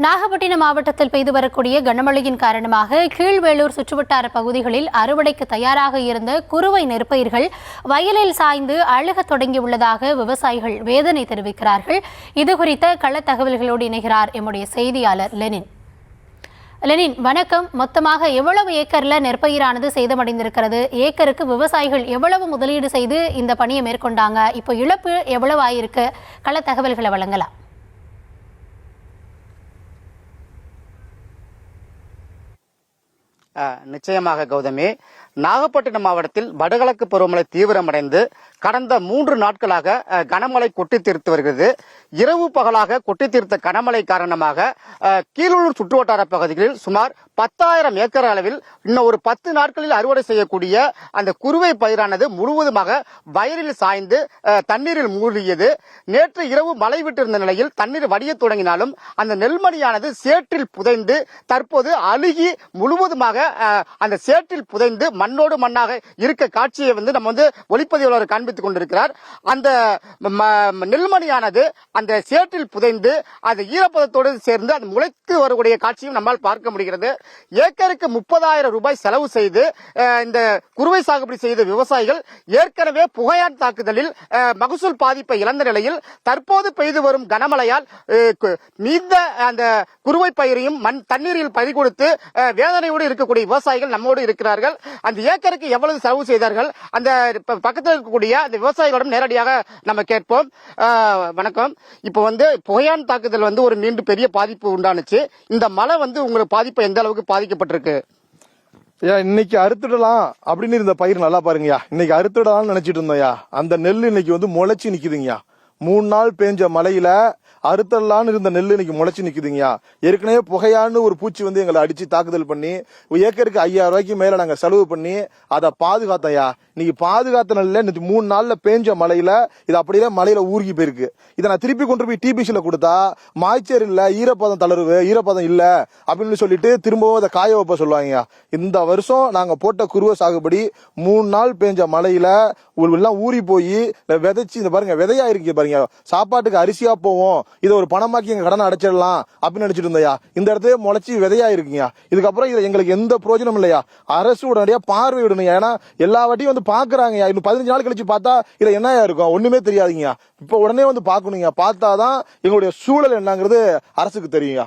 நாகப்பட்டினம் மாவட்டத்தில் பெய்து வரக்கூடிய கனமழையின் காரணமாக கீழ்வேளூர் சுற்றுவட்டார பகுதிகளில் அறுவடைக்கு தயாராக இருந்த குறுவை நெற்பயிர்கள் வயலில் சாய்ந்து அழுகத் தொடங்கியுள்ளதாக விவசாயிகள் வேதனை தெரிவிக்கிறார்கள். இதுகுறித்த கள தகவல்களோடு இணைகிறார் எம்முடைய செய்தியாளர் லெனின். லெனின், வணக்கம். மொத்தமாக எவ்வளவு ஏக்கர்ல நெற்பயிரானது சேதமடைந்திருக்கிறது? ஏக்கருக்கு விவசாயிகள் எவ்வளவு முதலீடு செய்து இந்த பணியை மேற்கொண்டாங்க? இப்போ இழப்பு எவ்வளவு ஆயிருக்கு? கள தகவல்களை வழங்கலாம். நிச்சயமாக கௌதமி, நாகப்பட்டினம் மாவட்டத்தில் வடகிழக்கு பருவமழை தீவிரமடைந்து கடந்த 3 நாட்களாக கனமழை கொட்டி தீர்த்து வருகிறது. இரவு பகலாக கொட்டி தீர்த்த கனமழை காரணமாக கீழூர் சுற்றுவட்டார பகுதிகளில் சுமார் 10,000 ஏக்கர் அளவில் இன்னும் ஒரு 10 நாட்களில் அறுவடை செய்யக்கூடிய அந்த குறுவை பயிரானது முழுவதுமாக வயலில் சாய்ந்து தண்ணீரில் மூழ்கியது. நேற்று இரவு மழை விட்டிருந்த நிலையில் தண்ணீர் வடிய தொடங்கினாலும் அந்த நெல்மணியானது சேற்றில் புதைந்து தற்போது அழுகி முழுவதுமாக அந்த சேற்றில் புதைந்து மண்ணோடு மண்ணாக இருக்க காட்சியை நம்ம ஒளிப்பதிவாளர் காண்பித்துக் கொண்டிருக்கிறார். அந்த நெல்மணியானது அந்த சேற்றில் புதைந்து அது ஈரப்பதத்தோடு சேர்ந்து அது முளைத்து வரக்கூடிய காட்சியும் நம்மால் பார்க்க முடிகிறது. ஏக்கருக்கு 30,000 ரூபாய் செலவு செய்து இந்த குறுவை சாகுபடி செய்த விவசாயிகள் ஏற்கனவே புகையான் தாக்குதலில் மகசூல் பாதிப்பை இழந்த நிலையில் தற்போது பெய்து வரும் கனமழையால் மீந்த அந்த குறுவை பயிரையும் தண்ணீரில் பறிகொடுத்து வேதனையோடு இருக்கக்கூடிய விவசாயிகள் நம்மோடு இருக்கிறார்கள். அந்த ஏக்கருக்கு எவ்வளவு செலவு செய்தார்கள், அந்த பக்கத்தில் இருக்கக்கூடிய அந்த விவசாயிகளிடம் நேரடியாக நம்ம கேட்போம். வணக்கம். இப்போ புகையான் தாக்குதல் ஒரு மீண்டும் பெரிய பாதிப்பு உண்டானுச்சு. இந்த மழை உங்களுக்கு பாதிப்பு எந்த அளவுக்கு பாதிக்கப்பட்டிருக்கு? இன்னைக்கு அறுத்துடலாம் அப்படின்னு இருந்த பயிர் நல்லா பாருங்கய்யா. இன்னைக்கு அறுத்துடலாம்னு நினைச்சிட்டு இருந்தோம்யா. அந்த நெல் இன்னைக்கு முளைச்சு நிக்குதுங்கய்யா. 3 நாள் பேஞ்ச மழையில அறுத்தலான்னு இருந்த நெல் இன்னைக்கு முளைச்சு நிக்குதுங்கய்யா. ஏற்கனவே புகையான்னு ஒரு பூச்சி எங்களை அடிச்சு தாக்குதல் பண்ணி ஏக்கருக்கு 5,000 ரூபாய்க்கு மேல நாங்க செலவு பண்ணி அதை பாதுகாத்தையா. இன்னைக்கு பாதுகாத்த நெல்ல இன்னைக்கு 3 நாள்ல பேஞ்ச மழையில இது அப்படியே மழையில ஊருகி போயிருக்கு. இதை நான் திருப்பி கொண்டு போய் டிபிசில கொடுத்தா மாய்ச்சல் இல்ல, ஈரப்பதம் தளர்வு, ஈரப்பதம் இல்ல அப்படின்னு சொல்லிட்டு திரும்பவும் அதை காய வைப்ப சொல்லுவாங்க. இந்த வருஷம் நாங்க போட்ட குறுவை சாகுபடி 3 நாள் பேஞ்ச மழையில எல்லாம் ஊறி போய் விதைச்சு இந்த பாருங்க விதையா இருக்கு பாருங்க. சாப்பாட்டுக்கு அரிசியா போவோம், இதை ஒரு பணமாக்கி எங்க கடனை அடைச்சிடலாம் அப்படின்னு நினைச்சிட்டு இருந்தையா. இந்த இடத்துல முளைச்சி விதையா இருக்குங்க. இதுக்கப்புறம் இது எங்களுக்கு எந்த பிரயோஜனம் இல்லையா. அரசு உடனடியா பார்வையிடணும். ஏன்னா எல்லா வாட்டியும் பாக்குறாங்க. இன்னும் 15 நாள் கழிச்சு பார்த்தா இதுல என்னயா இருக்கும் ஒண்ணுமே தெரியாதுங்க. இப்ப உடனே பாக்கணுங்க. பார்த்தாதான் எங்களுடைய சூழல் என்னங்கிறது அரசுக்கு தெரியுங்க.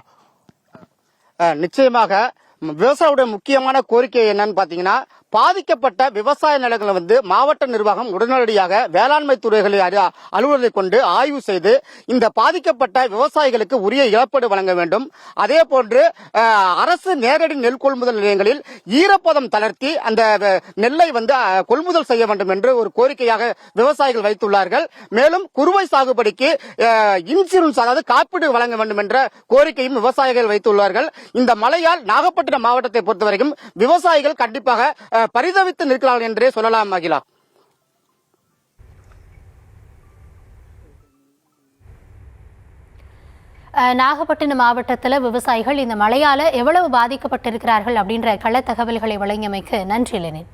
நிச்சயமாக விவசாயியோட முக்கியமான கோரிக்கை என்னன்னு பாத்தீங்கன்னா, பாதிக்கப்பட்ட விவசாய நிலங்களை மாவட்ட நிர்வாகம் உடனடியாக வேளாண்மை துறைகளை அலுவலர்களை கொண்டு ஆய்வு செய்து இந்த பாதிக்கப்பட்ட விவசாயிகளுக்கு உரிய இழப்பீடு வழங்க வேண்டும். அதே போன்று அரசு நேரடி நெல் கொள்முதல் நிலையங்களில் ஈரப்பதம் தளர்த்தி அந்த நெல்லை கொள்முதல் செய்ய வேண்டும் என்று ஒரு கோரிக்கையாக விவசாயிகள் வைத்துள்ளார்கள். மேலும் குறுவை சாகுபடிக்கு இன்சூரன்ஸ், அதாவது காப்பீடு வழங்க வேண்டும் என்ற கோரிக்கையும் விவசாயிகள் வைத்துள்ளார்கள். இந்த மழையால் நாகப்பட்டினம் மாவட்டத்தை பொறுத்தவரைக்கும் விவசாயிகள் கண்டிப்பாக பரிதவித்து நிற்கிறார்கள் என்றே சொல்லலாம். மகிழா, நாகப்பட்டினம் மாவட்டத்தில் விவசாயிகள் இந்த மழையால எவ்வளவு பாதிக்கப்பட்டிருக்கிறார்கள் அப்படின்ற கள தகவல்களை வழங்கியமைக்கு நன்றி லெனின்.